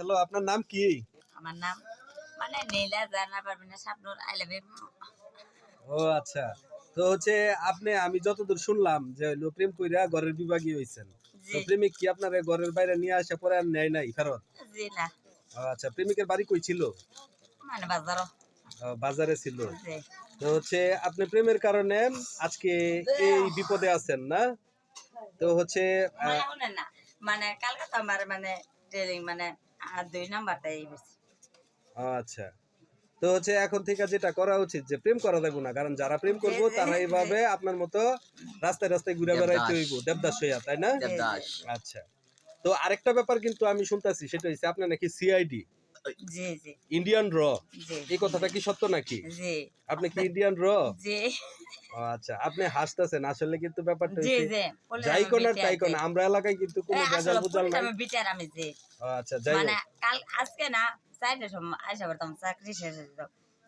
Hello, আপনার নাম কি? আমার নাম মানে নীলা জানা পারবেন না স্বপ্নুর আই লাভ ইউ। ও আচ্ছা। তো হচ্ছে আমি যতদূর শুনলাম যে হলো প্রেম কইরা ঘরের বিভাগী হইছেন। তো জি প্রেমিক কি আপনার ঘরের বাইরে নিয়ে আসে পরে আর নেয় নাই ফেরত? জি না ও আচ্ছা, প্রেমিকের বাড়ি কই ছিল? মানে বাজারও বাজারে ছিল। জি তো হচ্ছে আপনি প্রেমের কারণে আজকে এই বিপদে আছেন না? তো হচ্ছে মানে শুনেন না মানে কালকে তো আমার মানে ট্রেনিং মানে 2 নাম্বারটাই বেশি। আচ্ছা। তো হচ্ছে এখন থেকে যেটা করা উচিত যে প্রেম করা যাবে না, কারণ যারা প্রেম করবো তারা এইভাবে আপনার মতো রাস্তায় রাস্তায় ঘুরে বেড়াইতে হইব দেবদাস হইয়া, তাই না? দেবদাস। আচ্ছা। তো আরেকটা ব্যাপার কিন্তু আমি শুনতাছি, সেটা হচ্ছে আপনার নাকি সিআইডি, জি জি ইন্ডিয়ান র। জি এই কথাটা কি সত্য নাকি? জি আপনি কি ইন্ডিয়ান র? জি আচ্ছা, আপনি হাসতেছেন, আসলে কিন্তু ব্যাপারটা জি হচ্ছে জি যাই কোন আর তাই কোন, আমরা এলাকায় কিন্তু কোনো ভেজাল বুঝাল নাই। আমি বিচার আমি জি আচ্ছা, যাই মানে হোক। কাল আজকে না 4টার সময় আইসা পড়তাম চাকরি শেষ হয়ে যেত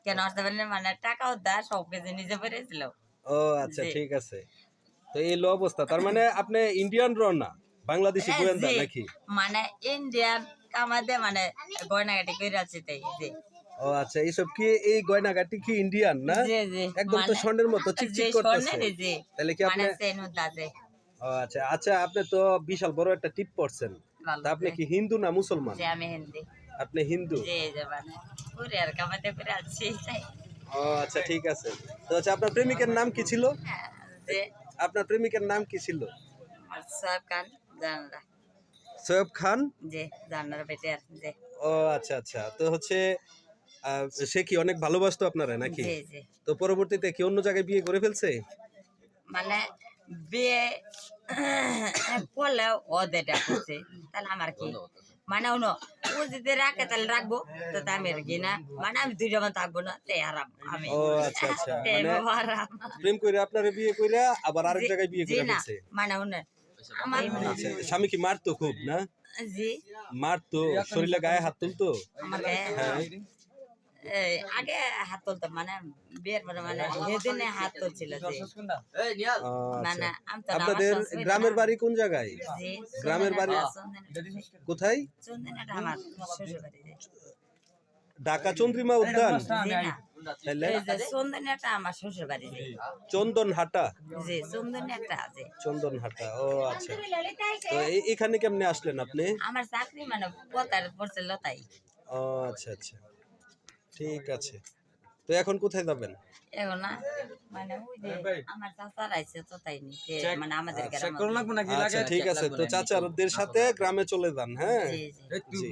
কেন আসতে পারেন মানে টাকাও দেয় সব কিছু নিজে পেরেছিল। ও আচ্ছা, জি ঠিক আছে। তো এই লো অবস্থা, তার মানে আপনি ইন্ডিয়ান র না, বাংলাদেশি গোয়েন্দা জি নাকি? মানে ইন্ডিয়ান কামাতে মানে গয়নাগাটি করে আছে তাই জি ও আচ্ছা, এইসব কি এই গয়নাগাটি কি ইন্ডিয়ান না? জি জি একদম তো মানে স্বর্ণের মতো জি চিকচিক করতেছে। স্বর্ণের জি তাহলে কি মানে আপনি সেনুদা জি ও আচ্ছা আচ্ছা, আপনি তো বিশাল বড় একটা টিপ পড়ছেন। ভালো তা আপনি জি কি হিন্দু না মুসলমান? জি আমি হিন্দি আপনি হিন্দু? জি জি মানে করে আর কামাতে করে আছি তাই ও আচ্ছা, ঠিক আছে। তো আচ্ছা, আপনার প্রেমিকের নাম কি ছিল? যে আপনার প্রেমিকের নাম কি ছিল? সব কান জানরা সৈয়ব খান। জি জানার বেটে আর জি ও আচ্ছা আচ্ছা, তো হচ্ছে সে কি অনেক ভালোবাসতো আপনারা নাকি? জি জি তো পরবর্তীতে কি অন্য জায়গায় বিয়ে করে ফেলছে? মানে বিয়ে করলে ওদের করছে তাহলে আমার কি মানে উনো ও যদি রাখে তাহলে রাখবো তো তা আমি আর কি না মানে আমি 2 জন থাকবো না তে আরাম আমি ও আচ্ছা আচ্ছা, তে মানে আরাম প্রেম করে আপনারা বিয়ে করে আবার আরেক জি জায়গায় বিয়ে জি করে না ফেলছে। মানে উনি আমার আচ্ছা, স্বামী কি মারতো খুব না? জি মারতো, শরীরে গায়ে হাত তুলতো? আমার গায়ে হ্যাঁ। আগে হাত তুলতো মানে বিয়ের পরে মানে সেদিনে হাত তুলছিল যে ও মানে আচ্ছা, আমি তো না, আমার আপনাদের সংস্কৃতি গ্রামের না। বাড়ি কোন জায়গায়? জি গ্রামের বাড়ি কোথায়? চন্দনাটা আমার শ্বশুর বাড়ি ঢাকা চন্দ্রিমা উদ্যান? জি না তাইলে এই যে চন্দনাটা আমার শ্বশুর বাড়ি চন্দনহাটা? জি চন্দনাটা আছে চন্দনহাটা, ও আচ্ছা। তো এখানে কেমনে আসলেন আপনি? আমার চাকরি মানে পতার পড়ছিল তাই ও আচ্ছা আচ্ছা, ঠিক আছে। তো এখন কোথায় যাবেন? এখন না মানে ওই যে আমার চাচার আইছে তো তাই নিতে মানে আমাদের আচ্ছা, গ্রামে আচ্ছা, ঠিক আছে। তো চাচারদের সাথে গ্রামে চলে যান, হ্যাঁ? জি জি জি।